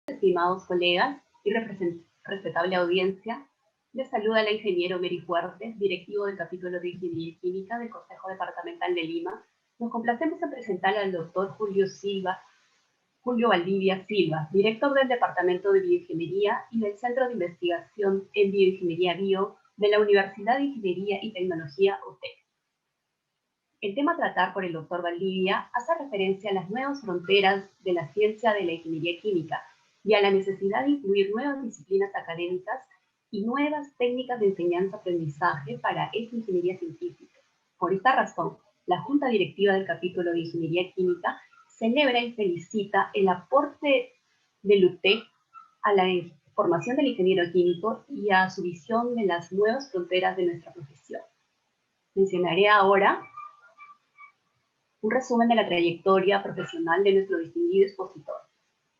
Estimados colegas y respetable audiencia, les saluda la ingeniero Mary Fuertes, directivo del capítulo de Ingeniería Química del Consejo Departamental de Lima. Nos complacemos en presentar al doctor Julio Valdivia Silva, director del Departamento de Bioingeniería y del Centro de Investigación en Bioingeniería Bio de la Universidad de Ingeniería y Tecnología UTEC. El tema a tratar por el doctor Valdivia hace referencia a las nuevas fronteras de la ciencia de la ingeniería química y a la necesidad de incluir nuevas disciplinas académicas y nuevas técnicas de enseñanza-aprendizaje para esta ingeniería científica. Por esta razón, la Junta Directiva del Capítulo de Ingeniería Química celebra y felicita el aporte del UTEC a la formación del ingeniero químico y a su visión de las nuevas fronteras de nuestra profesión. Mencionaré ahora un resumen de la trayectoria profesional de nuestro distinguido expositor.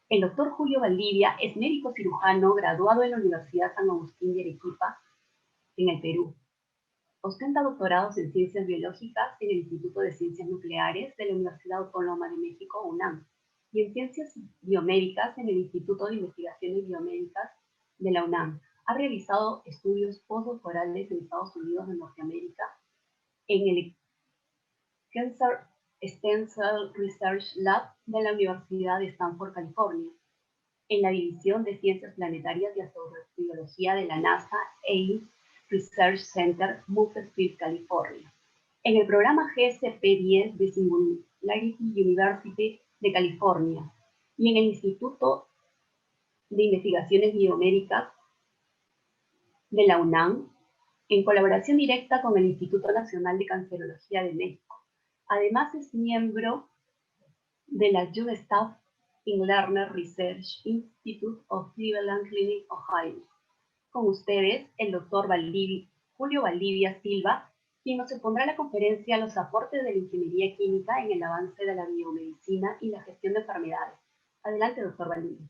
El doctor Julio Valdivia es médico cirujano graduado en la Universidad San Agustín de Arequipa, en el Perú. Ostenta doctorados en Ciencias Biológicas en el Instituto de Ciencias Nucleares de la Universidad Autónoma de México, UNAM, y en Ciencias Biomédicas en el Instituto de Investigaciones Biomédicas de la UNAM. Ha realizado estudios postdoctorales en Estados Unidos de Norteamérica, en el Cancer Stem Cell Research Lab de la Universidad de Stanford, California, en la División de Ciencias Planetarias y Astrobiología de la NASA Ames Research Center, Bakersfield, California, en el programa GSP-10 de Singularity University de California y en el Instituto de Investigaciones Biomédicas de la UNAM, en colaboración directa con el Instituto Nacional de Cancerología de México. Además, es miembro de la Young Staff in Lerner Research Institute of Cleveland Clinic, Ohio. Con ustedes, el doctor Julio Valdivia Silva, quien nos expondrá la conferencia Los aportes de la ingeniería química en el avance de la biomedicina y la gestión de enfermedades. Adelante, doctor Valdivia.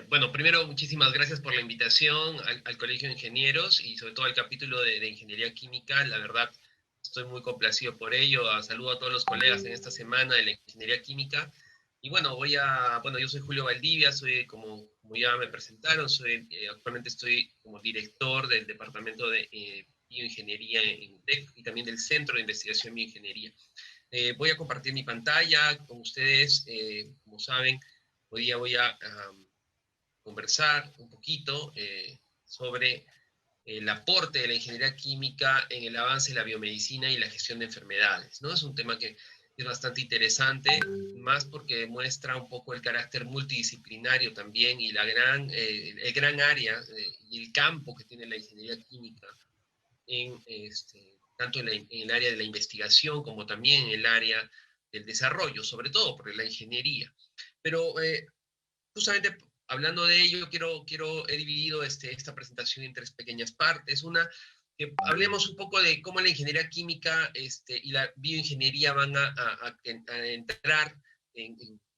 Bueno, primero muchísimas gracias por la invitación al Colegio de Ingenieros y sobre todo al capítulo de Ingeniería Química. La verdad, estoy muy complacido por ello. Saludo a todos los colegas en esta semana de la Ingeniería Química. Y bueno, yo soy Julio Valdivia, soy, como ya me presentaron, actualmente estoy como director del Departamento de Bioingeniería en UTEC y también del Centro de Investigación en Bioingeniería. Voy a compartir mi pantalla con ustedes. Como saben, hoy día voy a conversar un poquito sobre el aporte de la ingeniería química en el avance de la biomedicina y la gestión de enfermedades, ¿no? Es un tema que es bastante interesante, más porque demuestra un poco el carácter multidisciplinario también y el gran área y el campo que tiene la ingeniería química tanto en el área de la investigación como también en el área del desarrollo, sobre todo por la ingeniería. Pero justamente hablando de ello, he dividido esta presentación en tres pequeñas partes. Una, que hablemos un poco de cómo la ingeniería química y la bioingeniería van a entrar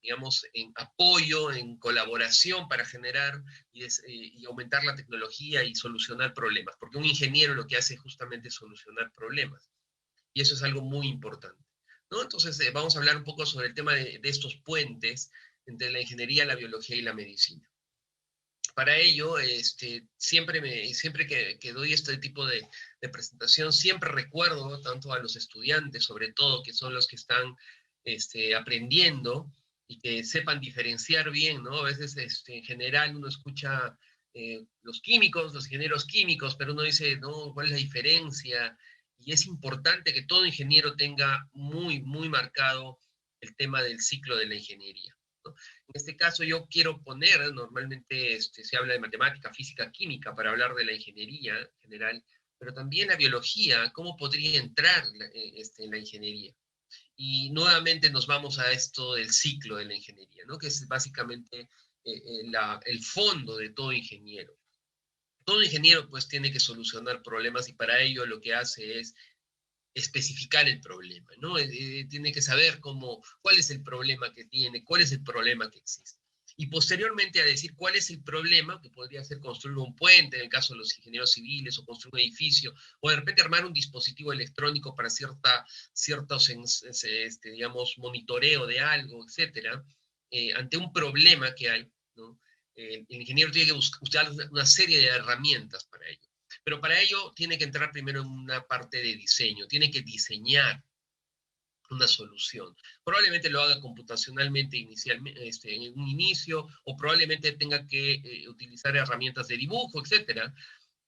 digamos, en apoyo, en colaboración para generar y aumentar la tecnología y solucionar problemas, porque un ingeniero lo que hace justamente es solucionar problemas, y eso es algo muy importante, ¿no? Entonces vamos a hablar un poco sobre el tema de estos puentes entre la ingeniería, la biología y la medicina. Para ello, siempre que doy este tipo de presentación, siempre recuerdo tanto a los estudiantes, sobre todo, que son los que están aprendiendo, y que sepan diferenciar bien, ¿no? A veces, en general, uno escucha los químicos, los ingenieros químicos, pero uno dice, no, ¿cuál es la diferencia? Y es importante que todo ingeniero tenga muy, muy marcado el tema del ciclo de la ingeniería, ¿no? En este caso yo quiero poner, normalmente se habla de matemática, física, química para hablar de la ingeniería en general, pero también la biología, cómo podría entrar en la ingeniería. Y nuevamente nos vamos a esto del ciclo de la ingeniería, ¿no? Que es básicamente el fondo de todo ingeniero. Todo ingeniero pues tiene que solucionar problemas, y para ello lo que hace es especificar el problema, ¿no? Tiene que saber cuál es el problema que tiene, cuál es el problema que existe. y posteriormente a decir cuál es el problema, que podría ser construir un puente, en el caso de los ingenieros civiles, o construir un edificio, o de repente armar un dispositivo electrónico para ciertos, digamos, monitoreo de algo, etcétera, ante un problema que hay, ¿no? El ingeniero tiene que usar una serie de herramientas para ello. Pero para ello tiene que entrar primero en una parte de diseño, tiene que diseñar una solución. Probablemente lo haga computacionalmente inicialmente, en un inicio, o probablemente tenga que utilizar herramientas de dibujo, etcétera,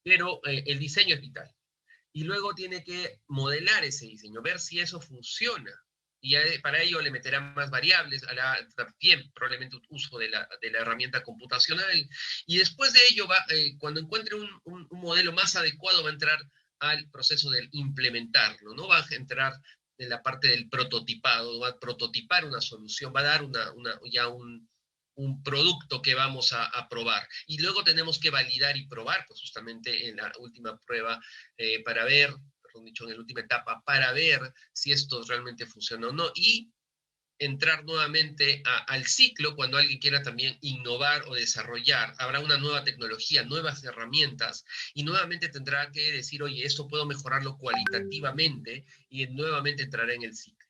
pero el diseño es vital. Y luego tiene que modelar ese diseño, ver si eso funciona. Y para ello le meterá más variables, hará también probablemente uso de la herramienta computacional. Y después de ello, cuando encuentre un modelo más adecuado, va a entrar al proceso de implementarlo, ¿no? Va a entrar en la parte del prototipado, va a prototipar una solución, va a dar ya un producto que vamos a probar. Y luego tenemos que validar y probar, pues justamente en la última prueba, para ver, mejor dicho, en la última etapa, para ver si esto realmente funciona o no. Y entrar nuevamente al ciclo cuando alguien quiera también innovar o desarrollar. Habrá una nueva tecnología, nuevas herramientas, y nuevamente tendrá que decir, oye, esto puedo mejorarlo cualitativamente, y nuevamente entrará en el ciclo.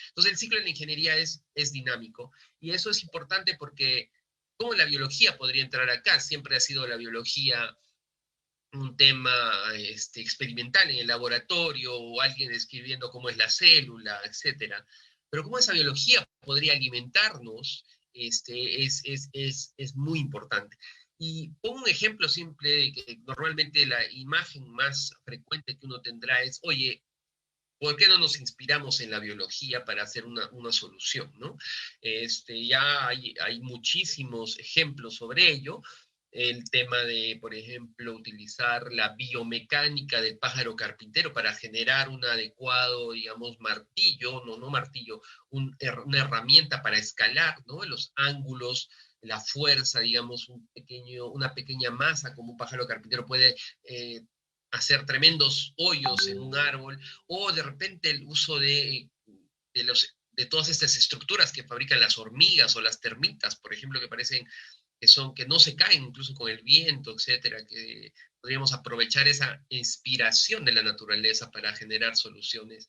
Entonces el ciclo en la ingeniería es dinámico, y eso es importante porque ¿cómo la biología podría entrar acá? Siempre ha sido la biología un tema experimental en el laboratorio, o alguien describiendo cómo es la célula, etcétera. Pero cómo esa biología podría alimentarnos es muy importante. Y pongo un ejemplo simple de que normalmente la imagen más frecuente que uno tendrá es, oye, ¿por qué no nos inspiramos en la biología para hacer una solución, ¿no? Ya hay muchísimos ejemplos sobre ello. El tema de, por ejemplo, utilizar la biomecánica del pájaro carpintero para generar un adecuado, digamos, martillo, no martillo, una herramienta para escalar, ¿no? Los ángulos, la fuerza, digamos, una pequeña masa como un pájaro carpintero puede hacer tremendos hoyos en un árbol, o de repente el uso de todas estas estructuras que fabrican las hormigas o las termitas, por ejemplo, que parecen que no se caen incluso con el viento, etcétera, que podríamos aprovechar esa inspiración de la naturaleza para generar soluciones,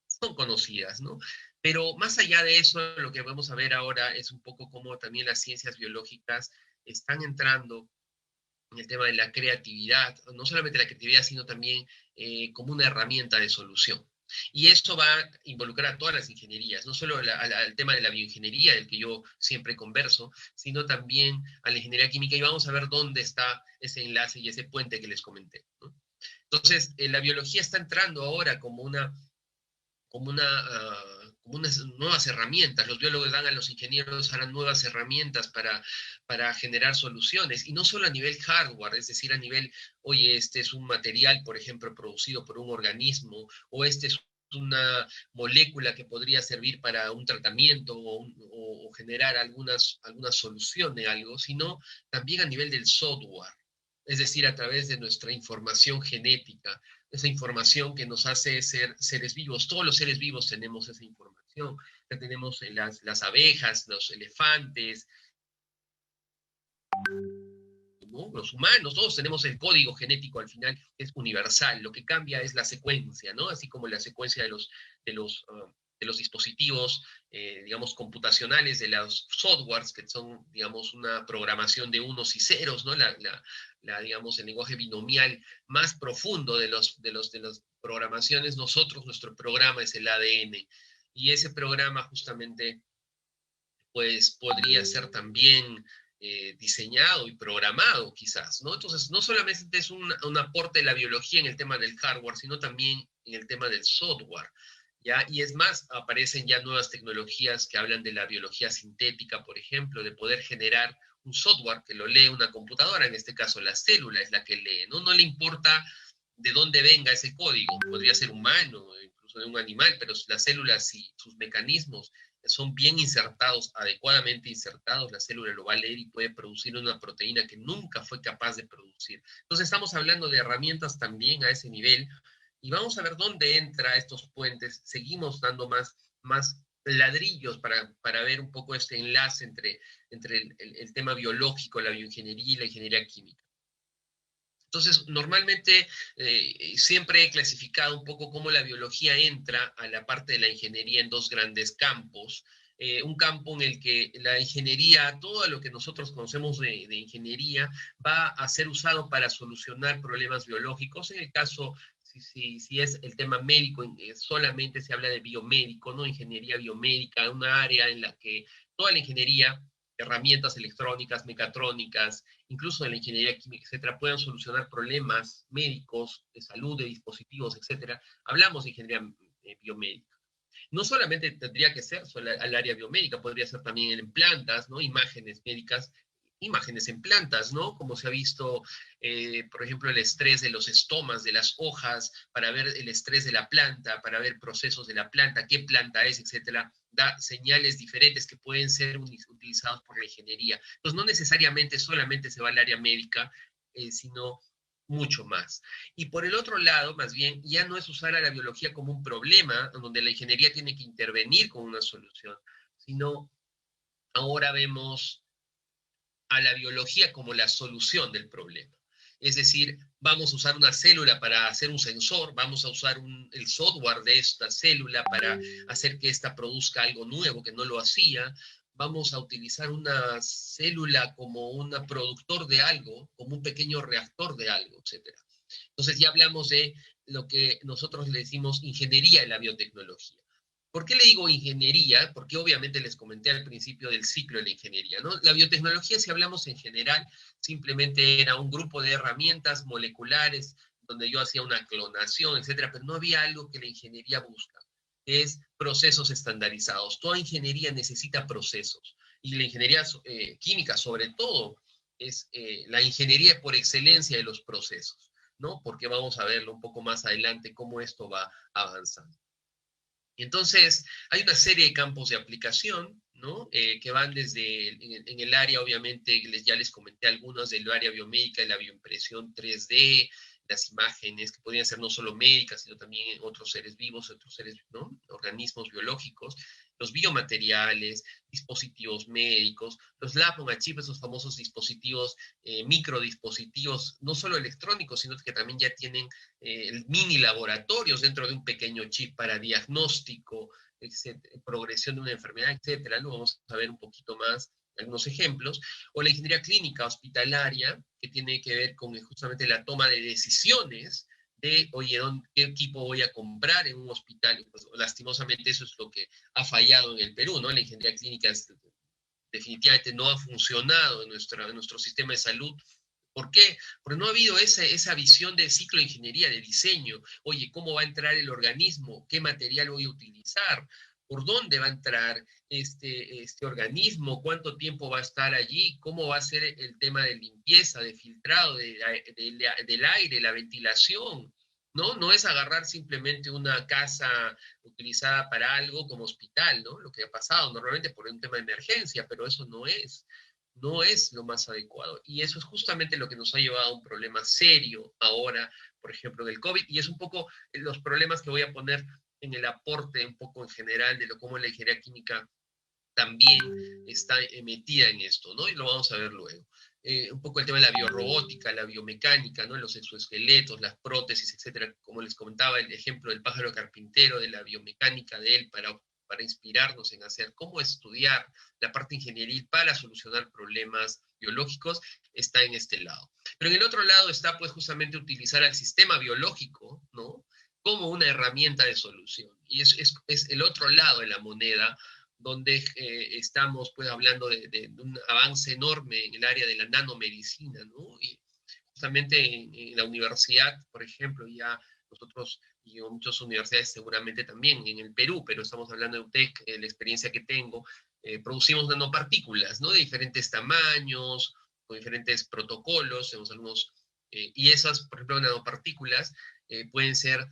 son conocidas, ¿no? Pero más allá de eso, lo que vamos a ver ahora es un poco cómo también las ciencias biológicas están entrando en el tema de la creatividad, no solamente la creatividad, sino también como una herramienta de solución. Y esto va a involucrar a todas las ingenierías, no solo al tema de la bioingeniería, del que yo siempre converso, sino también a la ingeniería química, y vamos a ver dónde está ese enlace y ese puente que les comenté, ¿no? Entonces, la biología está entrando ahora como unas nuevas herramientas. Los biólogos dan a los ingenieros ahora nuevas herramientas para generar soluciones, y no solo a nivel hardware, es decir, a nivel, oye, este es un material, por ejemplo, producido por un organismo, o este es una molécula que podría servir para un tratamiento, o generar alguna solución de algo, sino también a nivel del software, es decir, a través de nuestra información genética, esa información que nos hace ser seres vivos. Todos los seres vivos tenemos esa información. Ya tenemos las abejas, los elefantes, ¿no? Los humanos, todos tenemos el código genético al final, que es universal. Lo que cambia es la secuencia, ¿no? Así como la secuencia de los dispositivos, digamos, computacionales, de los softwares, que son, digamos, una programación de unos y ceros, ¿no? Digamos, el lenguaje binomial más profundo de las programaciones. Nuestro programa es el ADN, y ese programa justamente, pues, podría ser también diseñado y programado, quizás, ¿no? Entonces, no solamente es un aporte de la biología en el tema del hardware, sino también en el tema del software, ¿ya? Y es más, aparecen ya nuevas tecnologías que hablan de la biología sintética, por ejemplo, de poder generar un software que lo lee una computadora, en este caso la célula es la que lee, ¿no? No le importa de dónde venga ese código, podría ser humano, incluso de un animal, pero las células y sus mecanismos son bien insertados, adecuadamente insertados, la célula lo va a leer y puede producir una proteína que nunca fue capaz de producir. Entonces estamos hablando de herramientas también a ese nivel, y vamos a ver dónde entra estos puentes. Seguimos dando más ladrillos para ver un poco este enlace entre el tema biológico, la bioingeniería y la ingeniería química. Entonces, normalmente siempre he clasificado un poco cómo la biología entra a la parte de la ingeniería en dos grandes campos. Un campo en el que la ingeniería, todo lo que nosotros conocemos de ingeniería, va a ser usado para solucionar problemas biológicos. En el caso, si es el tema médico, solamente se habla de biomédico, ¿no? Ingeniería biomédica, una área en la que toda la ingeniería, herramientas electrónicas, mecatrónicas, incluso de la ingeniería química, etcétera, puedan solucionar problemas médicos, de salud, de dispositivos, etcétera. Hablamos de ingeniería biomédica. No solamente tendría que ser al área biomédica, podría ser también en plantas, ¿no? Imágenes médicas, imágenes en plantas, ¿no? Como se ha visto, por ejemplo, el estrés de los estomas, de las hojas, para ver el estrés de la planta, para ver procesos de la planta, qué planta es, etcétera, da señales diferentes que pueden ser utilizados por la ingeniería. Entonces, no necesariamente solamente se va al área médica, sino mucho más. Y por el otro lado, más bien, ya no es usar a la biología como un problema, donde la ingeniería tiene que intervenir con una solución, sino ahora vemos a la biología como la solución del problema. Es decir, vamos a usar una célula para hacer un sensor, vamos a usar el software de esta célula para hacer que ésta produzca algo nuevo que no lo hacía, vamos a utilizar una célula como un productor de algo, como un pequeño reactor de algo, etc. Entonces ya hablamos de lo que nosotros le decimos ingeniería en la biotecnología. ¿Por qué le digo ingeniería? Porque obviamente les comenté al principio del ciclo de la ingeniería, ¿no? La biotecnología, si hablamos en general, simplemente era un grupo de herramientas moleculares donde yo hacía una clonación, etcétera, pero no había algo que la ingeniería busca, que es procesos estandarizados. Toda ingeniería necesita procesos, y la ingeniería química, sobre todo, es la ingeniería por excelencia de los procesos, ¿no? Porque vamos a verlo un poco más adelante cómo esto va avanzando. Y entonces, hay una serie de campos de aplicación, ¿no? Que van desde, en el área, obviamente, ya les comenté algunos del área biomédica, de la bioimpresión 3D, las imágenes, que podrían ser no solo médicas, sino también otros seres vivos, otros seres, ¿no? Organismos biológicos, los biomateriales, dispositivos médicos, los lab on a chip, esos famosos dispositivos, microdispositivos, no solo electrónicos, sino que también ya tienen mini laboratorios dentro de un pequeño chip para diagnóstico, progresión de una enfermedad, etcétera. Lo vamos a ver un poquito más, algunos ejemplos. O la ingeniería clínica hospitalaria, que tiene que ver con justamente la toma de decisiones de, oye, ¿qué equipo voy a comprar en un hospital? Pues, lastimosamente eso es lo que ha fallado en el Perú, ¿no? La ingeniería clínica definitivamente no ha funcionado en nuestro sistema de salud. ¿Por qué? Porque no ha habido esa visión de ciclo de ingeniería, de diseño. Oye, ¿cómo va a entrar el organismo? ¿Qué material voy a utilizar? ¿Por dónde va a entrar este organismo? ¿Cuánto tiempo va a estar allí? ¿Cómo va a ser el tema de limpieza, de filtrado del aire, la ventilación? ¿No? No es agarrar simplemente una casa utilizada para algo como hospital, ¿no? Lo que ha pasado normalmente por un tema de emergencia, pero eso no es lo más adecuado. Y eso es justamente lo que nos ha llevado a un problema serio ahora, por ejemplo, del COVID, y es un poco los problemas que voy a poner en el aporte un poco en general de cómo la ingeniería química también está metida en esto, ¿no? Y lo vamos a ver luego. Un poco el tema de la biorrobótica, la biomecánica, ¿no? Los exoesqueletos, las prótesis, etcétera. Como les comentaba, el ejemplo del pájaro carpintero, de la biomecánica de él para inspirarnos en hacer cómo estudiar la parte ingenieril para solucionar problemas biológicos, está en este lado. Pero en el otro lado está pues justamente utilizar al sistema biológico, ¿no? Como una herramienta de solución. Y es el otro lado de la moneda, donde estamos pues hablando de un avance enorme en el área de la nanomedicina, ¿no? Y justamente en la universidad, por ejemplo, ya nosotros y muchas universidades seguramente también en el Perú, pero estamos hablando de UTEC, la experiencia que tengo, producimos nanopartículas, ¿no? De diferentes tamaños, con diferentes protocolos, tenemos algunos, y esas, por ejemplo, nanopartículas pueden ser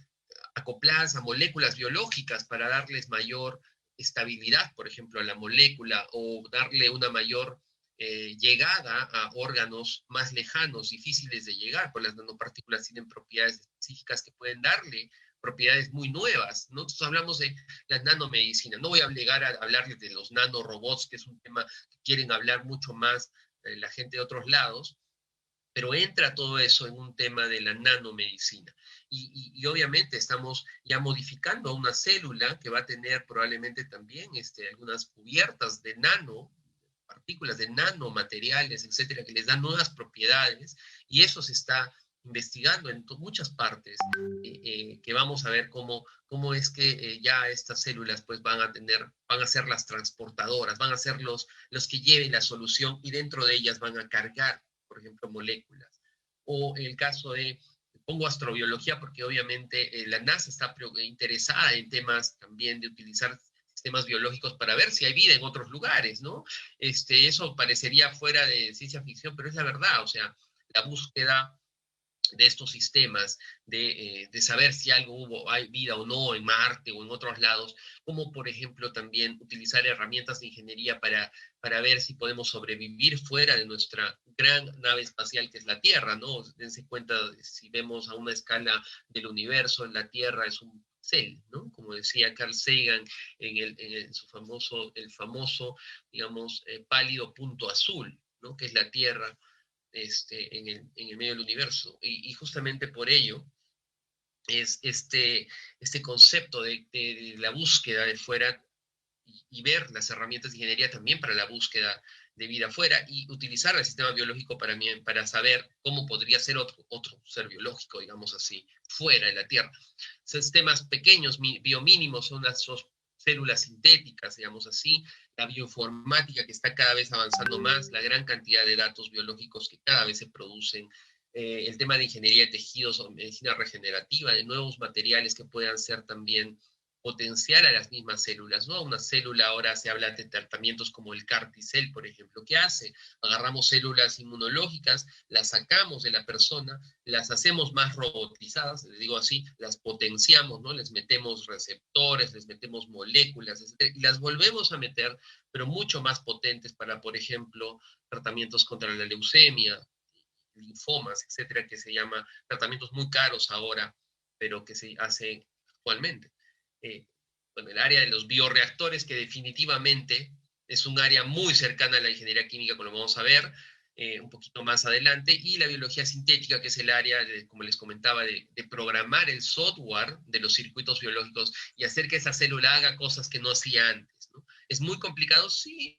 acopladas a moléculas biológicas para darles mayor estabilidad, por ejemplo, a la molécula, o darle una mayor llegada a órganos más lejanos, difíciles de llegar, porque las nanopartículas tienen propiedades específicas que pueden darle propiedades muy nuevas, ¿no? Nosotros hablamos de la nanomedicina. No voy a llegar a hablarles de los nanorobots, que es un tema que quieren hablar mucho más la gente de otros lados, pero entra todo eso en un tema de la nanomedicina. Y obviamente estamos ya modificando a una célula que va a tener probablemente también algunas cubiertas de partículas de nanomateriales, etcétera, que les dan nuevas propiedades, y eso se está investigando en muchas partes, que vamos a ver cómo es que ya estas células pues van a ser las transportadoras, van a ser los que lleven la solución, y dentro de ellas van a cargar, por ejemplo, moléculas. O el caso pongo astrobiología porque obviamente la NASA está interesada en temas también de utilizar sistemas biológicos para ver si hay vida en otros lugares, ¿no? Eso parecería fuera de ciencia ficción, pero es la verdad. O sea, la búsqueda de estos sistemas, de saber si hay vida o no en Marte o en otros lados, como por ejemplo también utilizar herramientas de ingeniería para ver si podemos sobrevivir fuera de nuestra gran nave espacial que es la Tierra, ¿no? Dense cuenta, si vemos a una escala del universo, la Tierra es un cel, ¿no? Como decía Carl Sagan en su famoso, digamos, pálido punto azul, ¿no? Que es la Tierra en el medio del universo. Y justamente por ello es este concepto de la búsqueda de fuera, y ver las herramientas de ingeniería también para la búsqueda de vida afuera, y utilizar el sistema biológico para saber cómo podría ser otro ser biológico, digamos así, fuera de la Tierra. Sistemas pequeños, biomínimos, son las células sintéticas, digamos así, la bioinformática que está cada vez avanzando más, la gran cantidad de datos biológicos que cada vez se producen, el tema de ingeniería de tejidos o medicina regenerativa, de nuevos materiales que puedan ser también potenciar a las mismas células, ¿no? Una célula, ahora se habla de tratamientos como el CAR-T-cell, por ejemplo. ¿Qué hace? Agarramos células inmunológicas, las sacamos de la persona, las hacemos más robotizadas, les digo así, las potenciamos, ¿no? Les metemos receptores, les metemos moléculas, etc. Y las volvemos a meter, pero mucho más potentes para, por ejemplo, tratamientos contra la leucemia, linfomas, etcétera, que se llama tratamientos muy caros ahora, pero que se hace actualmente. Bueno, el área de los bioreactores, que definitivamente es un área muy cercana a la ingeniería química, como lo vamos a ver un poquito más adelante, y la biología sintética, que es el área, como les comentaba, de programar el software de los circuitos biológicos y hacer que esa célula haga cosas que no hacía antes, ¿no? ¿Es muy complicado? Sí,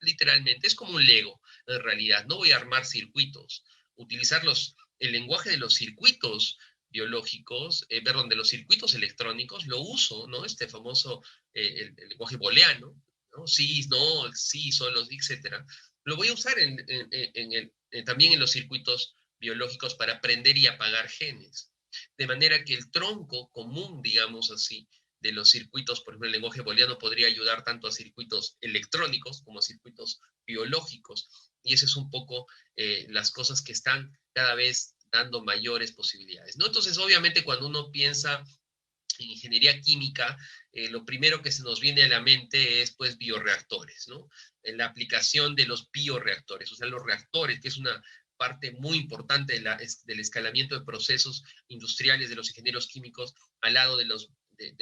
literalmente. Es como un Lego, en realidad. No voy a armar circuitos. Utilizar el lenguaje de los circuitos biológicos, perdón, de los circuitos electrónicos, lo uso, ¿no? Este famoso, el lenguaje booleano, ¿no? Sí, no, sí, solo, etcétera. Lo voy a usar también en los circuitos biológicos para aprender y apagar genes. De manera que el tronco común, digamos así, de los circuitos, por ejemplo, el lenguaje booleano podría ayudar tanto a circuitos electrónicos como a circuitos biológicos. Y eso es un poco las cosas que están cada vez dando mayores posibilidades, ¿no? Entonces, obviamente, cuando uno piensa en ingeniería química, lo primero que se nos viene a la mente es, pues, bioreactores, ¿no? En la aplicación de los bioreactores, o sea, los reactores, que es una parte muy importante del escalamiento de procesos industriales de los ingenieros químicos al lado del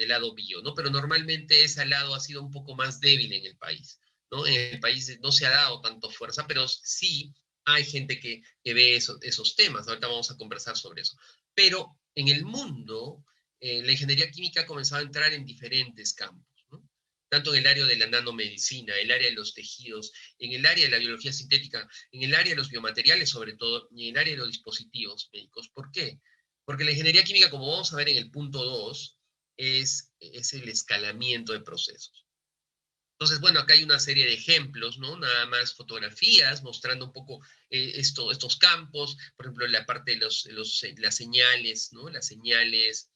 lado bio, ¿no? Pero normalmente ese lado ha sido un poco más débil en el país, ¿no? En el país no se ha dado tanto fuerza, pero sí hay gente que ve esos temas. Ahorita vamos a conversar sobre eso. Pero en el mundo, la ingeniería química ha comenzado a entrar en diferentes campos, ¿no? Tanto en el área de la nanomedicina, el área de los tejidos, en el área de la biología sintética, en el área de los biomateriales sobre todo, y en el área de los dispositivos médicos. ¿Por qué? Porque la ingeniería química, como vamos a ver en el punto 2, es el escalamiento de procesos. Entonces, bueno, acá hay una serie de ejemplos, ¿no? Nada más fotografías mostrando un poco estos campos, por ejemplo, la parte de las señales, ¿no? Las señales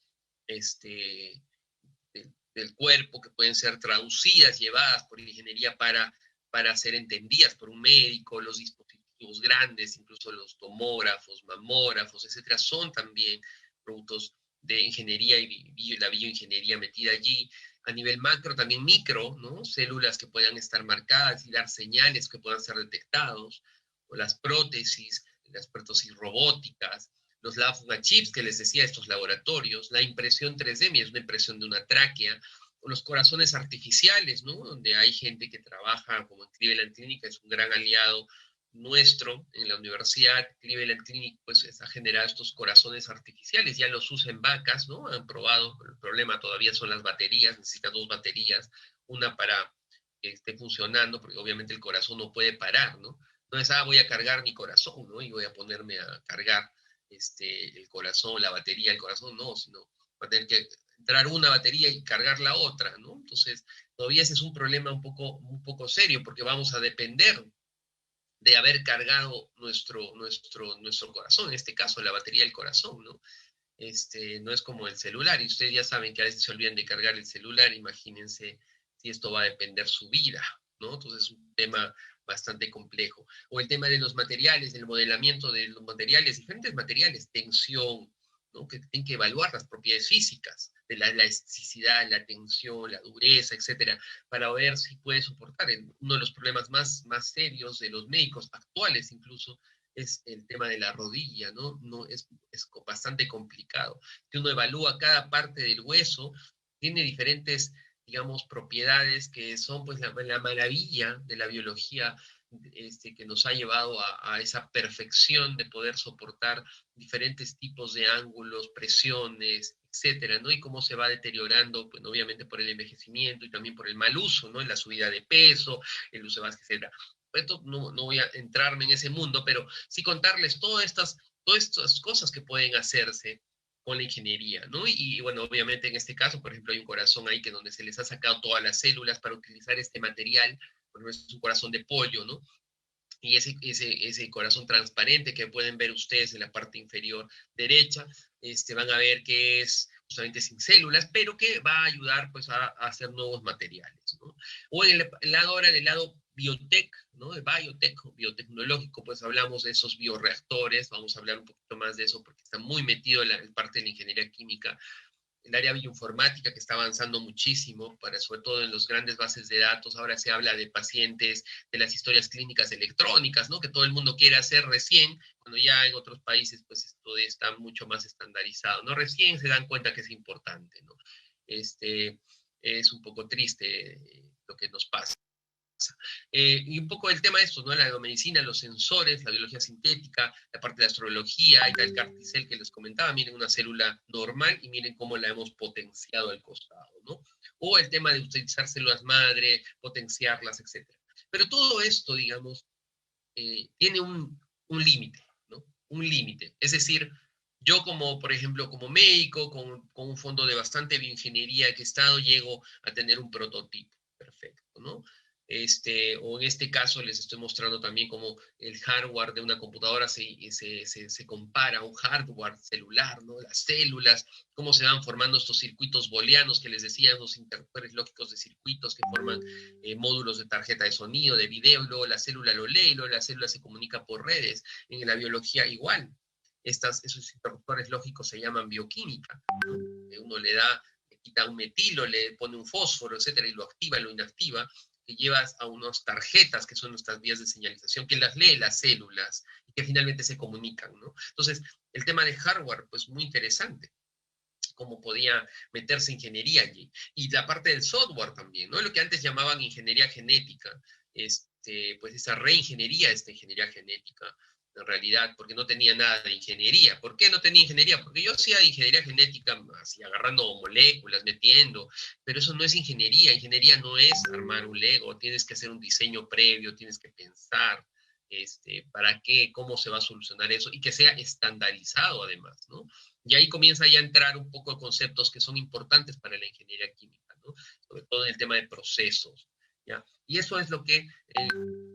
del cuerpo que pueden ser traducidas, llevadas por la ingeniería para ser entendidas por un médico, los dispositivos grandes, incluso los tomógrafos, mamógrafos, etcétera, son también productos de ingeniería y la bioingeniería metida allí. A nivel macro, también micro, ¿no? Células que puedan estar marcadas y dar señales que puedan ser detectados, o las prótesis robóticas, los lab chips que les decía, estos laboratorios, la impresión 3D, mira, es una impresión de una tráquea, o los corazones artificiales, ¿no? Donde hay gente que trabaja, como en Cleveland Clinic, es un gran aliado nuestro en la universidad. Cleveland Clinic pues ha generado estos corazones artificiales, ya los usa en vacas, ¿no? Han probado, el problema todavía son las baterías, necesita 2 baterías, una para que esté funcionando, porque obviamente el corazón no puede parar, ¿no? No es, voy a cargar mi corazón, ¿no? Y voy a ponerme a cargar el corazón, la batería del corazón, no, sino va a tener que entrar una batería y cargar la otra, ¿no? Entonces, todavía ese es un problema un poco serio, porque vamos a depender de haber cargado nuestro corazón, en este caso, la batería del corazón, ¿no? No es como el celular, y ustedes ya saben que a veces se olvidan de cargar el celular, imagínense si esto va a depender su vida, ¿no? Entonces es un tema bastante complejo. O el tema de los materiales, del modelamiento de los materiales, diferentes materiales, tensión, ¿no? Que tienen que evaluar las propiedades físicas, de la elasticidad, la tensión, la dureza, etcétera, para ver si puede soportar. Uno de los problemas más serios de los médicos actuales incluso es el tema de la rodilla, ¿no? No es bastante complicado. Si uno evalúa cada parte del hueso, tiene diferentes, digamos, propiedades que son pues la maravilla de la biología, que nos ha llevado a esa perfección de poder soportar diferentes tipos de ángulos, presiones, etcétera, ¿no? Y cómo se va deteriorando, pues obviamente por el envejecimiento y también por el mal uso, ¿no? En la subida de peso, el uso de básquet, etcétera. Esto no voy a entrarme en ese mundo, pero sí contarles todas estas cosas que pueden hacerse con la ingeniería, ¿no? Bueno, obviamente en este caso, por ejemplo, hay un corazón ahí que donde se les ha sacado todas las células para utilizar este material, por ejemplo, es un corazón de pollo, ¿no? Y ese corazón transparente que pueden ver ustedes en la parte inferior derecha, van a ver que es justamente sin células, pero que va a ayudar pues a hacer nuevos materiales, ¿no? O en el lado ahora del lado biotech, ¿no? De biotech, biotecnológico, pues hablamos de esos bioreactores, vamos a hablar un poquito más de eso porque está muy metido en la parte de la ingeniería química, el área bioinformática que está avanzando muchísimo, sobre todo en los grandes bases de datos. Ahora se habla de pacientes, de las historias clínicas electrónicas, ¿no? Que todo el mundo quiere hacer recién, cuando ya en otros países pues esto está mucho más estandarizado, ¿no? Recién se dan cuenta que es importante, ¿no? Es un poco triste lo que nos pasa. Y un poco el tema de esto, ¿no? La biomedicina, los sensores, la biología sintética, la parte de astrología, ahí está el carticel que les comentaba, miren una célula normal y miren cómo la hemos potenciado al costado, ¿no? O el tema de utilizar células madre, potenciarlas, etcétera. Pero todo esto, digamos, tiene un límite, ¿no? Un límite. Es decir, yo como, por ejemplo, como médico, con un fondo de bastante bioingeniería que he estado, llego a tener un prototipo perfecto, ¿no? O en este caso les estoy mostrando también cómo el hardware de una computadora se compara a un hardware celular, ¿no? Las células, cómo se van formando estos circuitos booleanos que les decía, los interruptores lógicos de circuitos que forman módulos de tarjeta de sonido, de video, y luego la célula lo lee, y luego la célula se comunica por redes. En la biología igual. Esos interruptores lógicos se llaman bioquímica, ¿no? Uno le quita un metilo, le pone un fósforo, etcétera, y lo activa, lo inactiva, que llevas a unas tarjetas que son nuestras vías de señalización, que las lee las células y que finalmente se comunican, ¿no? Entonces, el tema de hardware, pues muy interesante, cómo podía meterse ingeniería allí. Y la parte del software también, ¿no? Lo que antes llamaban ingeniería genética, pues esa reingeniería de esta ingeniería genética, en realidad, porque no tenía nada de ingeniería. ¿Por qué no tenía ingeniería? Porque yo hacía ingeniería genética, así agarrando moléculas, metiendo, pero eso no es ingeniería. Ingeniería no es armar un Lego, tienes que hacer un diseño previo, tienes que pensar, para qué, cómo se va a solucionar eso, y que sea estandarizado además, ¿no? Y ahí comienza ya a entrar un poco conceptos que son importantes para la ingeniería química, ¿no? Sobre todo en el tema de procesos, ¿ya? Y eso es lo que,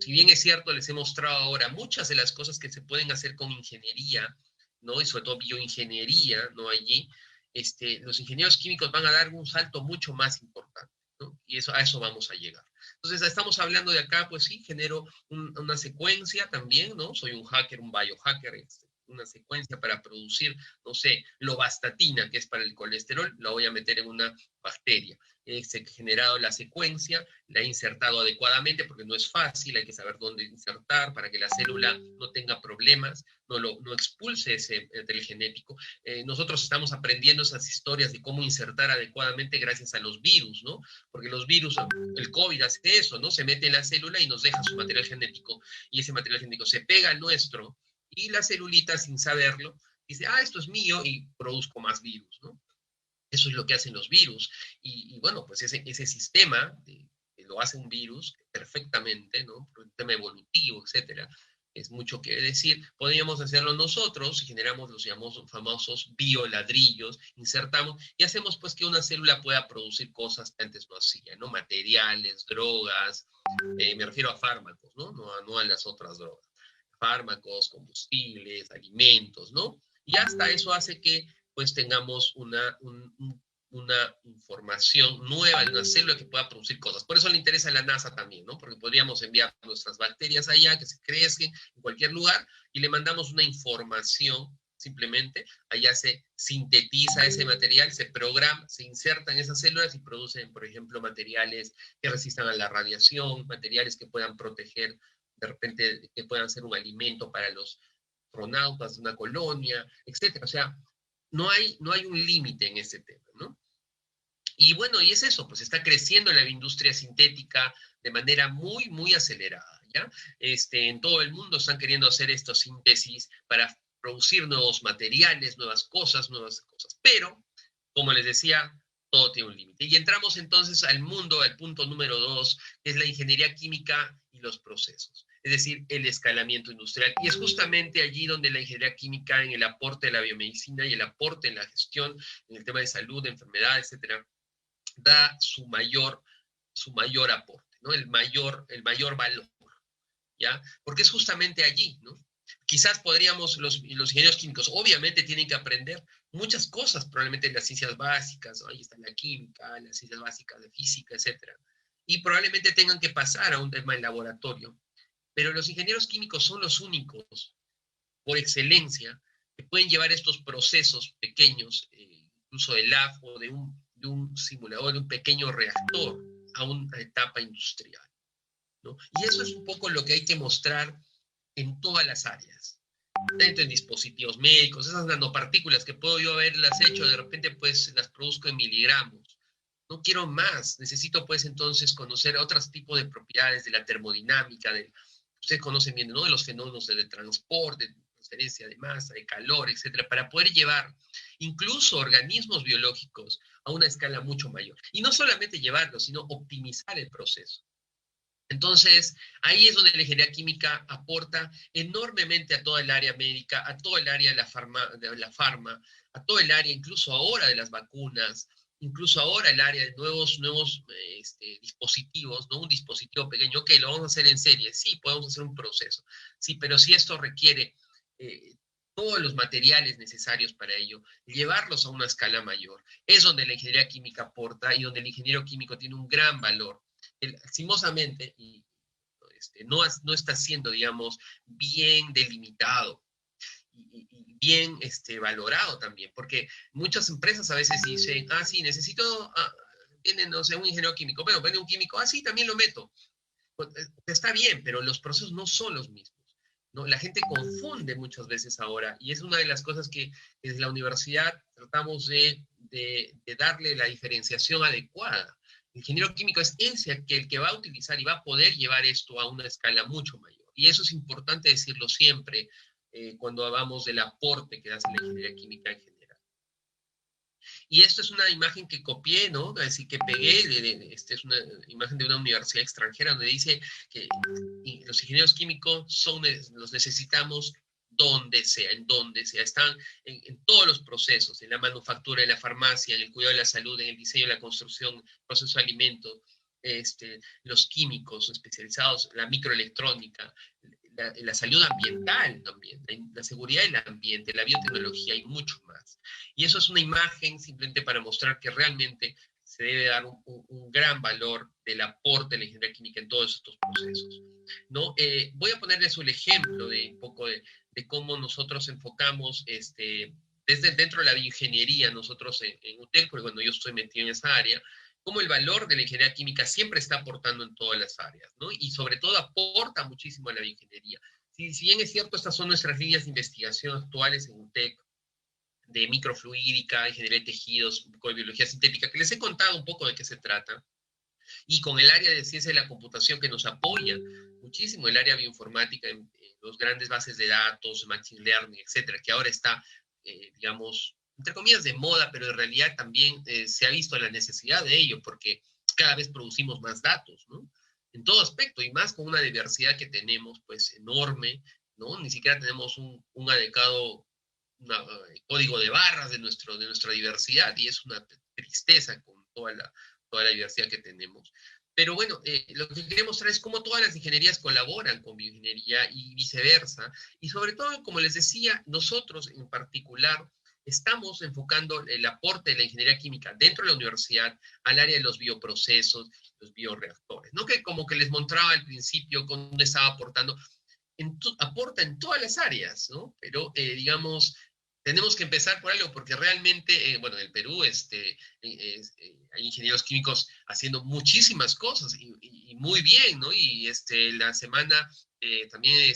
si bien es cierto, les he mostrado ahora muchas de las cosas que se pueden hacer con ingeniería, ¿no? Y sobre todo bioingeniería, ¿no? Allí, los ingenieros químicos van a dar un salto mucho más importante, ¿no? Y a eso vamos a llegar. Entonces, estamos hablando de acá, pues sí, genero una secuencia también, ¿no? Soy un hacker, un biohacker, una secuencia para producir, no sé, lovastatina, que es para el colesterol, la voy a meter en una bacteria. He generado la secuencia, la he insertado adecuadamente, porque no es fácil, hay que saber dónde insertar para que la célula no tenga problemas, no expulse ese material genético. Nosotros estamos aprendiendo esas historias de cómo insertar adecuadamente gracias a los virus, ¿no? Porque los virus, el COVID hace eso, ¿no? Se mete en la célula y nos deja su material genético, y ese material genético se pega al nuestro, y la celulita, sin saberlo, dice, ah, esto es mío, y produzco más virus, ¿no? Eso es lo que hacen los virus. Y bueno, pues ese sistema que lo hace un virus perfectamente, ¿no? Por un tema evolutivo, etcétera, es mucho que decir. Podríamos hacerlo nosotros, y generamos los llamados famosos bioladrillos, insertamos y hacemos pues que una célula pueda producir cosas que antes no hacía, ¿no? Materiales, drogas, me refiero a fármacos, ¿no? No a las otras drogas. Fármacos, combustibles, alimentos, ¿no? Y hasta eso hace que pues tengamos una información nueva de una célula que pueda producir cosas. Por eso le interesa a la NASA también, ¿no? Porque podríamos enviar nuestras bacterias allá, que se crezcan en cualquier lugar, y le mandamos una información, simplemente, allá se sintetiza ese material, se programa, se inserta en esas células y producen, por ejemplo, materiales que resistan a la radiación, materiales que puedan proteger, de repente, que puedan ser un alimento para los astronautas de una colonia, etcétera. O sea, no hay un límite en ese tema, ¿no? Y bueno, y es eso, pues está creciendo la industria sintética de manera muy, muy acelerada, ¿ya? En todo el mundo están queriendo hacer estos síntesis para producir nuevos materiales, nuevas cosas, pero, como les decía, todo tiene un límite. Y entramos entonces al mundo, al punto número 2, que es la ingeniería química y los procesos, es decir, el escalamiento industrial. Y es justamente allí donde la ingeniería química, en el aporte de la biomedicina y el aporte en la gestión, en el tema de salud, de enfermedades, etcétera, da su mayor aporte, ¿no? El mayor valor, ¿ya? Porque es justamente allí, ¿no? Quizás podríamos, los ingenieros químicos, obviamente tienen que aprender muchas cosas, probablemente las ciencias básicas, ¿no? Ahí está la química, las ciencias básicas de física, etcétera. Y probablemente tengan que pasar a un tema en laboratorio. Pero los ingenieros químicos son los únicos, por excelencia, que pueden llevar estos procesos pequeños, incluso de lab o de un simulador, de un pequeño reactor, a una etapa industrial, ¿no? Y eso es un poco lo que hay que mostrar en todas las áreas, tanto en dispositivos médicos, esas nanopartículas que puedo yo haberlas hecho, de repente pues las produzco en miligramos. No quiero más, necesito pues entonces conocer otros tipos de propiedades de la termodinámica, ustedes conocen bien, ¿no? De los fenómenos de transporte, de transferencia de masa, de calor, etcétera, para poder llevar incluso organismos biológicos a una escala mucho mayor. Y no solamente llevarlos, sino optimizar el proceso. Entonces, ahí es donde la ingeniería química aporta enormemente a toda el área médica, a todo el área de la farma, a todo el área, incluso ahora de las vacunas, incluso ahora el área de nuevos dispositivos, ¿no? Un dispositivo pequeño, ok, lo vamos a hacer en serie, sí, podemos hacer un proceso, sí, pero si esto requiere todos los materiales necesarios para ello, llevarlos a una escala mayor, es donde la ingeniería química aporta y donde el ingeniero químico tiene un gran valor. Lastimosamente, y no está siendo, digamos, bien delimitado y bien valorado también, porque muchas empresas a veces dicen, ah, sí, necesito, tienen, no sé, un ingeniero químico, bueno, viene un químico, ah, sí, también lo meto. Pues, está bien, pero los procesos no son los mismos, ¿no? La gente confunde muchas veces ahora, y es una de las cosas que desde la universidad tratamos de darle la diferenciación adecuada. El ingeniero químico es ese el que va a utilizar y va a poder llevar esto a una escala mucho mayor. Y eso es importante decirlo siempre cuando hablamos del aporte que hace la ingeniería química en general. Y esto es una imagen que copié, ¿no? Así que pegué, es una imagen de una universidad extranjera donde dice que los ingenieros químicos los necesitamos donde sea, en donde sea. Están en todos los procesos, en la manufactura, en la farmacia, en el cuidado de la salud, en el diseño, la construcción, proceso de alimentos, los químicos especializados, la microelectrónica, la salud ambiental también, la seguridad del ambiente, la biotecnología y mucho más. Y eso es una imagen simplemente para mostrar que realmente se debe dar un gran valor del aporte de la ingeniería química en todos estos procesos, ¿no? Voy a ponerles un ejemplo de un poco de cómo nosotros enfocamos desde dentro de la bioingeniería, nosotros en UTEC, porque bueno, yo estoy metido en esa área, cómo el valor de la ingeniería química siempre está aportando en todas las áreas, ¿no? Y sobre todo aporta muchísimo a la bioingeniería. Si bien es cierto, estas son nuestras líneas de investigación actuales en UTEC, de microfluídica, ingeniería de tejidos, un poco de biología sintética, que les he contado un poco de qué se trata, y con el área de ciencia de la computación que nos apoya muchísimo, el área bioinformática en los grandes bases de datos, machine learning, etcétera, que ahora está, digamos, entre comillas, de moda, pero en realidad también se ha visto la necesidad de ello, porque cada vez producimos más datos, ¿no? En todo aspecto, y más con una diversidad que tenemos, pues, enorme, ¿no? Ni siquiera tenemos un adecuado código de barras de nuestra diversidad, y es una tristeza con toda la diversidad que tenemos. Pero bueno, lo que quería mostrar es cómo todas las ingenierías colaboran con bioingeniería y viceversa. Y sobre todo, como les decía, nosotros en particular estamos enfocando el aporte de la ingeniería química dentro de la universidad al área de los bioprocesos, los bioreactores. No que como que les mostraba al principio cómo estaba aportando, aporta en todas las áreas, ¿no? Pero digamos, tenemos que empezar por algo, porque realmente, bueno, en el Perú hay ingenieros químicos haciendo muchísimas cosas y muy bien, ¿no? Y la semana también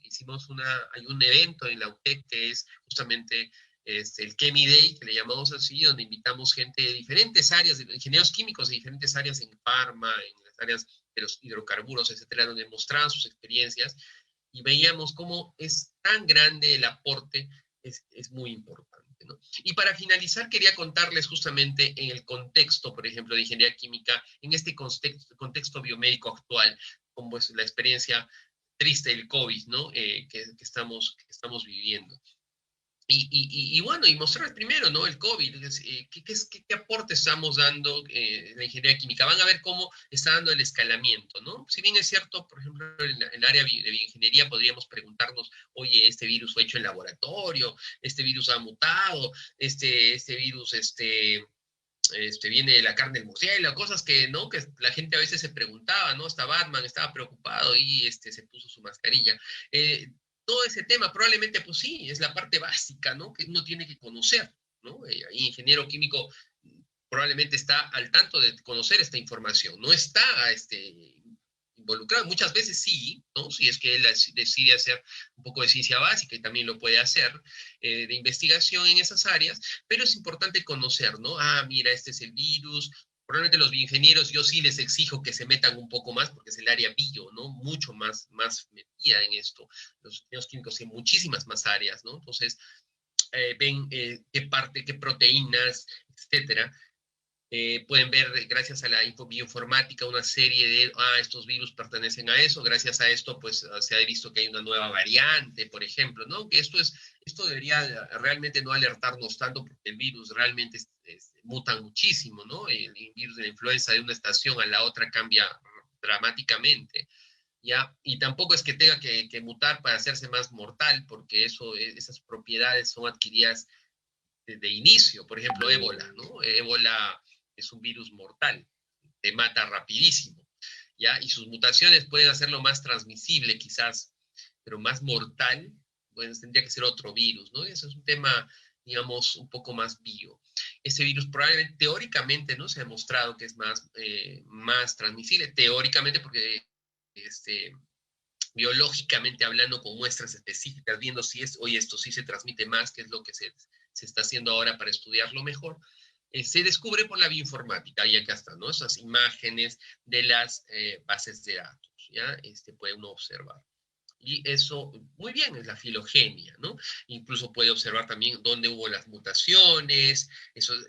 hicimos hay un evento en la UTEC que es justamente el Chemi Day, que le llamamos así, donde invitamos gente de diferentes áreas, de ingenieros químicos de diferentes áreas en farma, en las áreas de los hidrocarburos, etcétera, donde mostraban sus experiencias y veíamos cómo es tan grande el aporte, es muy importante, ¿no? Y para finalizar, quería contarles justamente en el contexto, por ejemplo, de ingeniería química, en este contexto biomédico actual, como es la experiencia triste del COVID, ¿no? Que estamos viviendo. Y bueno, y mostrar primero, ¿no? El COVID, ¿qué aporte estamos dando la ingeniería química? Van a ver cómo está dando el escalamiento, ¿no? Si bien es cierto, por ejemplo, en el área de bioingeniería podríamos preguntarnos, oye, este virus fue hecho en laboratorio, este virus ha mutado, este virus, viene de la carne del murciélago, cosas que, ¿no? Que la gente a veces se preguntaba, ¿no? Hasta Batman estaba preocupado y se puso su mascarilla. Todo ese tema probablemente, pues sí, es la parte básica, ¿no? Que uno tiene que conocer, ¿no? Ahí ingeniero químico probablemente está al tanto de conocer esta información, no está involucrado, muchas veces sí, ¿no? Si es que él decide hacer un poco de ciencia básica y también lo puede hacer, de investigación en esas áreas, pero es importante conocer, ¿no? Ah, mira, este es el virus. Probablemente los bioingenieros yo sí les exijo que se metan un poco más porque es el área bio, ¿no? Mucho más metida en esto. Los ingenieros químicos en muchísimas más áreas, ¿no? Entonces, ven qué proteínas, etcétera. Pueden ver, gracias a la bioinformática, una serie de, estos virus pertenecen a eso, gracias a esto, pues se ha visto que hay una nueva variante, por ejemplo, ¿no? Que esto debería realmente no alertarnos tanto, porque el virus realmente muta muchísimo, ¿no? El virus de la influenza de una estación a la otra cambia dramáticamente, ¿ya? Y tampoco es que tenga que mutar para hacerse más mortal, porque esas propiedades son adquiridas de inicio, por ejemplo, ébola, ¿no? Ébola es un virus mortal, te mata rapidísimo, ¿ya? Y sus mutaciones pueden hacerlo más transmisible quizás, pero más mortal, pues tendría que ser otro virus, ¿no? Eso es un tema, digamos, un poco más bio. Ese virus probablemente, teóricamente, ¿no? Se ha demostrado que es más transmisible, teóricamente, porque biológicamente hablando, con muestras específicas, viendo si oye, esto sí se transmite más, que es lo que se está haciendo ahora para estudiarlo mejor, se descubre por la bioinformática, y acá están, ¿no? Esas imágenes de las bases de datos, ¿ya? Puede uno observar. Y eso, muy bien, es la filogenia, ¿no? Incluso puede observar también dónde hubo las mutaciones,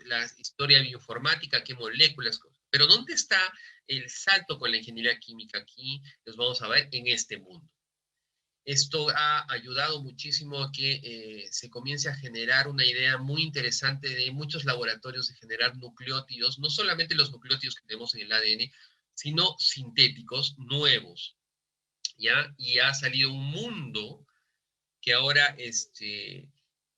la historia bioinformática, qué moléculas, pero ¿dónde está el salto con la ingeniería química aquí? Los vamos a ver en este mundo. Esto ha ayudado muchísimo a que se comience a generar una idea muy interesante de muchos laboratorios de generar nucleótidos, no solamente los nucleótidos que tenemos en el ADN, sino sintéticos nuevos, ¿ya? Y ha salido un mundo que ahora,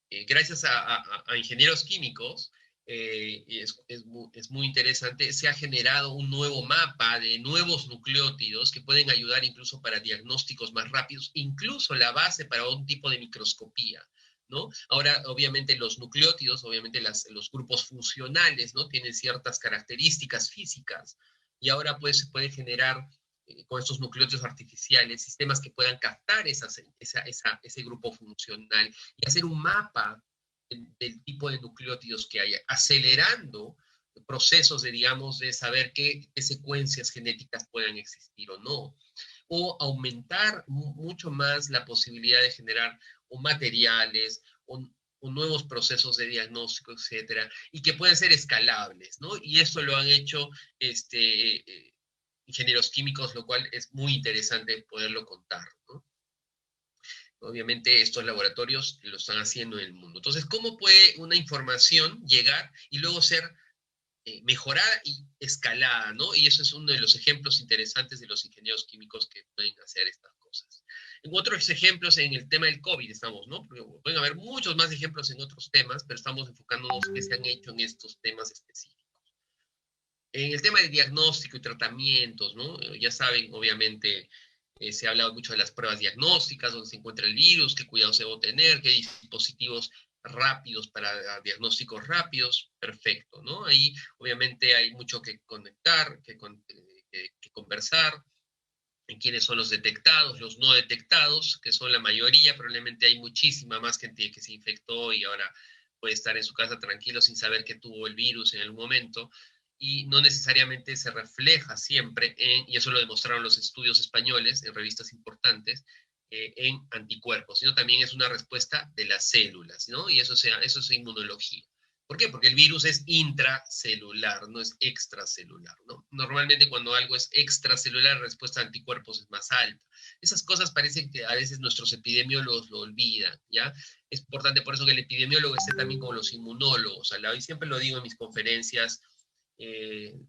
gracias a ingenieros químicos, y es muy interesante, se ha generado un nuevo mapa de nuevos nucleótidos que pueden ayudar incluso para diagnósticos más rápidos, incluso la base para un tipo de microscopía, ¿no? Ahora, obviamente, los nucleótidos, obviamente los grupos funcionales, ¿no? Tienen ciertas características físicas, y ahora pues se puede generar con estos nucleótidos artificiales sistemas que puedan captar ese grupo funcional y hacer un mapa del tipo de nucleótidos que hay, acelerando procesos de, digamos, de saber qué secuencias genéticas puedan existir o no, o aumentar mucho más la posibilidad de generar o materiales o nuevos procesos de diagnóstico, etcétera, y que pueden ser escalables, ¿no? Y esto lo han hecho ingenieros químicos, lo cual es muy interesante poderlo contar, ¿no? Obviamente estos laboratorios lo están haciendo en el mundo. Entonces, ¿cómo puede una información llegar y luego ser mejorada y escalada, ¿no? Y eso es uno de los ejemplos interesantes de los ingenieros químicos que pueden hacer estas cosas. En otros ejemplos, en el tema del COVID estamos, ¿no? Porque pueden haber muchos más ejemplos en otros temas, pero estamos enfocándonos en qué se han hecho en estos temas específicos. En el tema de diagnóstico y tratamientos, ¿no? Ya saben, obviamente, se ha hablado mucho de las pruebas diagnósticas, dónde se encuentra el virus, qué cuidados se debe tener, qué dispositivos rápidos para diagnósticos rápidos, perfecto, ¿no? Ahí obviamente hay mucho que conectar, que conversar, en quiénes son los detectados, los no detectados, que son la mayoría, probablemente hay muchísima más gente que se infectó y ahora puede estar en su casa tranquilo sin saber que tuvo el virus en el momento, y no necesariamente se refleja siempre y eso lo demostraron los estudios españoles en revistas importantes, en anticuerpos, sino también es una respuesta de las células, ¿no? Y eso es inmunología. ¿Por qué? Porque el virus es intracelular, no es extracelular, ¿no? Normalmente cuando algo es extracelular, la respuesta a anticuerpos es más alta. Esas cosas parecen que a veces nuestros epidemiólogos lo olvidan, ¿ya? Es importante por eso que el epidemiólogo esté también con los inmunólogos al lado, y siempre lo digo en mis conferencias,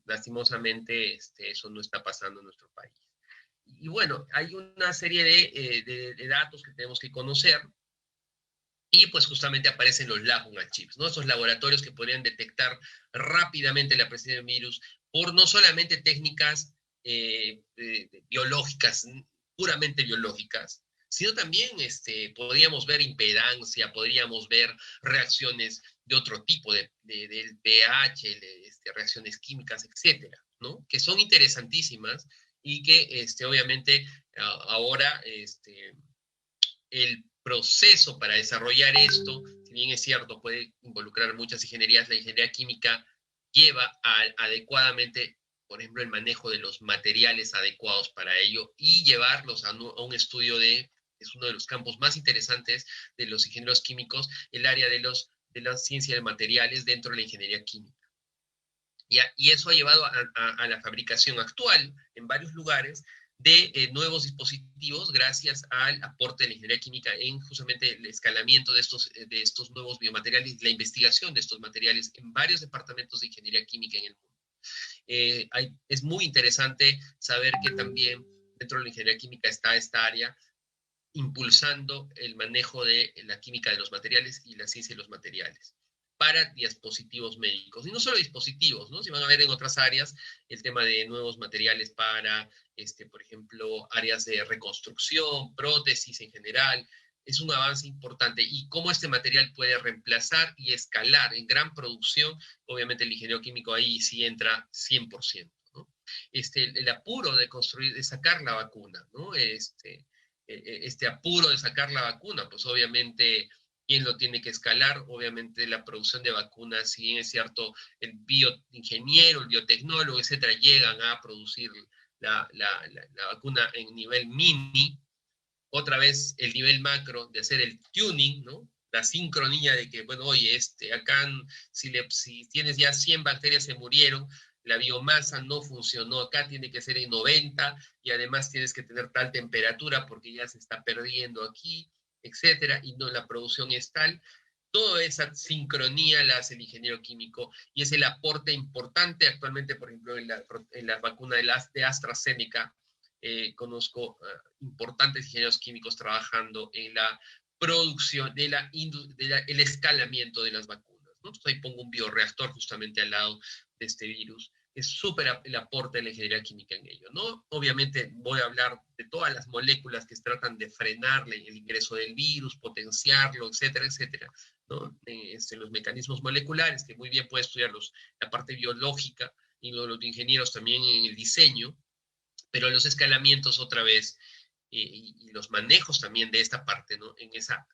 lastimosamente eso no está pasando en nuestro país. Y bueno, hay una serie de datos que tenemos que conocer, y pues justamente aparecen los lab on a chips, ¿no? Estos laboratorios que podrían detectar rápidamente la presencia de virus por no solamente técnicas biológicas, puramente biológicas, sino también podríamos ver impedancia, podríamos ver reacciones de otro tipo, del pH, reacciones químicas, etcétera, ¿no? Que son interesantísimas y que obviamente ahora el proceso para desarrollar esto, si bien es cierto, puede involucrar muchas ingenierías, la ingeniería química lleva adecuadamente, por ejemplo, el manejo de los materiales adecuados para ello y llevarlos a un estudio es uno de los campos más interesantes de los ingenieros químicos, el área de la ciencia de materiales dentro de la ingeniería química. Y eso ha llevado a la fabricación actual en varios lugares de nuevos dispositivos gracias al aporte de la ingeniería química en justamente el escalamiento de estos nuevos biomateriales, la investigación de estos materiales en varios departamentos de ingeniería química en el mundo. Es muy interesante saber que también dentro de la ingeniería química está esta área impulsando el manejo de la química de los materiales y la ciencia de los materiales para dispositivos médicos. Y no solo dispositivos, ¿no? Si van a ver en otras áreas el tema de nuevos materiales para, por ejemplo, áreas de reconstrucción, prótesis en general. Es un avance importante. Y cómo este material puede reemplazar y escalar en gran producción, obviamente el ingeniero químico ahí sí entra 100%, ¿no? El apuro de construir, de sacar la vacuna, ¿no? Este apuro de sacar la vacuna, pues obviamente, ¿quién lo tiene que escalar? Obviamente la producción de vacunas, si bien es cierto, el bioingeniero, el biotecnólogo, etcétera, llegan a producir la vacuna en nivel mini, otra vez el nivel macro de hacer el tuning, ¿no? La sincronía de que, bueno, oye, acá si tienes ya 100 bacterias se murieron, la biomasa no funcionó, acá tiene que ser en 90 y además tienes que tener tal temperatura porque ya se está perdiendo aquí, etcétera, y no, la producción es tal. Toda esa sincronía la hace el ingeniero químico y es el aporte importante actualmente, por ejemplo, en la vacuna de AstraZeneca. Conozco importantes ingenieros químicos trabajando en la producción, el escalamiento de las vacunas. ¿no? Entonces ahí pongo un bioreactor justamente al lado de este virus. Es súper el aporte de la ingeniería química en ello, ¿no? Obviamente voy a hablar de todas las moléculas que tratan de frenarle el ingreso del virus, potenciarlo, etcétera, etcétera, ¿no? Los mecanismos moleculares, que muy bien puede estudiar la parte biológica y los ingenieros también en el diseño, pero los escalamientos otra vez y los manejos también de esta parte, ¿no? En esa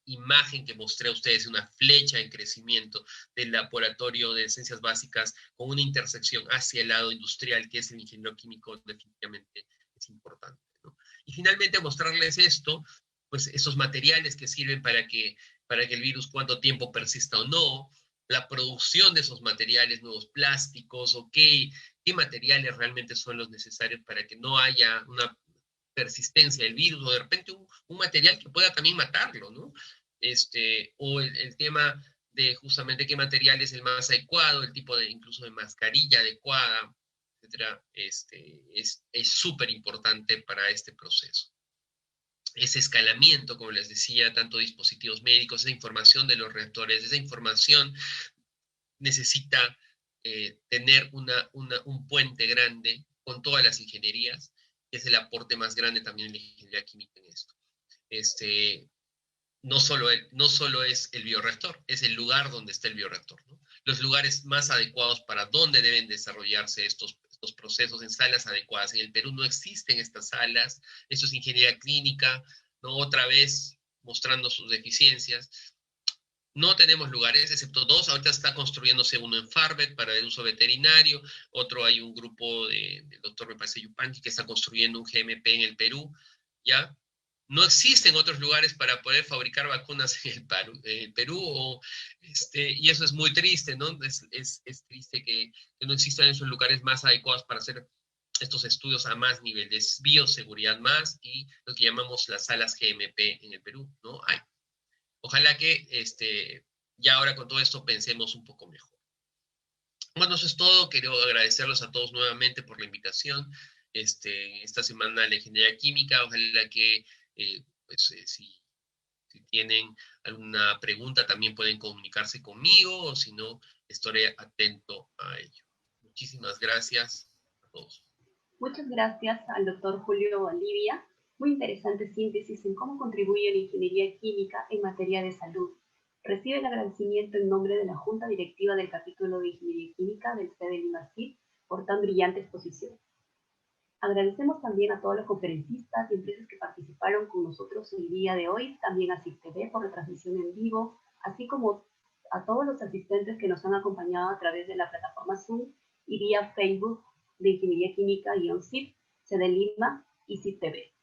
imagen que mostré a ustedes, una flecha en crecimiento del laboratorio de ciencias básicas con una intersección hacia el lado industrial, que es el ingeniero químico, definitivamente es importante, ¿no? Y finalmente mostrarles esto, pues esos materiales que sirven para que el virus cuánto tiempo persista o no, la producción de esos materiales, nuevos plásticos, o qué materiales realmente son los necesarios para que no haya una persistencia del virus, o de repente un material que pueda también matarlo, ¿no? O el tema de justamente qué material es el más adecuado, el tipo de incluso de mascarilla adecuada, etcétera, es súper importante para este proceso. Ese escalamiento, como les decía, tanto dispositivos médicos, esa información de los reactores, esa información necesita tener un puente grande con todas las ingenierías, que es el aporte más grande también de la ingeniería química en esto. No solo es el bioreactor, es el lugar donde está el bioreactor, ¿no? Los lugares más adecuados para dónde deben desarrollarse estos procesos en salas adecuadas. En el Perú no existen estas salas, eso es ingeniería clínica, ¿no? Otra vez mostrando sus deficiencias. No tenemos lugares, excepto dos. Ahorita está construyéndose uno en Farbet para el uso veterinario. Otro, hay un grupo del doctor, me parece, Yupanqui, que está construyendo un GMP en el Perú. ¿Ya? No existen otros lugares para poder fabricar vacunas en el Perú. Y eso es muy triste, ¿no? Es triste que no existan esos lugares más adecuados para hacer estos estudios a más nivel de bioseguridad más y lo que llamamos las salas GMP en el Perú, ¿no? Hay. Ojalá que ya ahora con todo esto pensemos un poco mejor. Bueno, eso es todo. Quiero agradecerlos a todos nuevamente por la invitación. Esta semana de la ingeniería química. Ojalá que si tienen alguna pregunta también pueden comunicarse conmigo, o si no, estaré atento a ello. Muchísimas gracias a todos. Muchas gracias al doctor Julio Valdivia. Muy interesante síntesis en cómo contribuye la ingeniería química en materia de salud. Recibe el agradecimiento en nombre de la Junta Directiva del Capítulo de Ingeniería Química del CEDE Lima-CIP por tan brillante exposición. Agradecemos también a todos los conferencistas y empresas que participaron con nosotros el día de hoy, también a CIP TV por la transmisión en vivo, así como a todos los asistentes que nos han acompañado a través de la plataforma Zoom y vía Facebook de Ingeniería Química-CIP, CEDE Lima y CIP TV.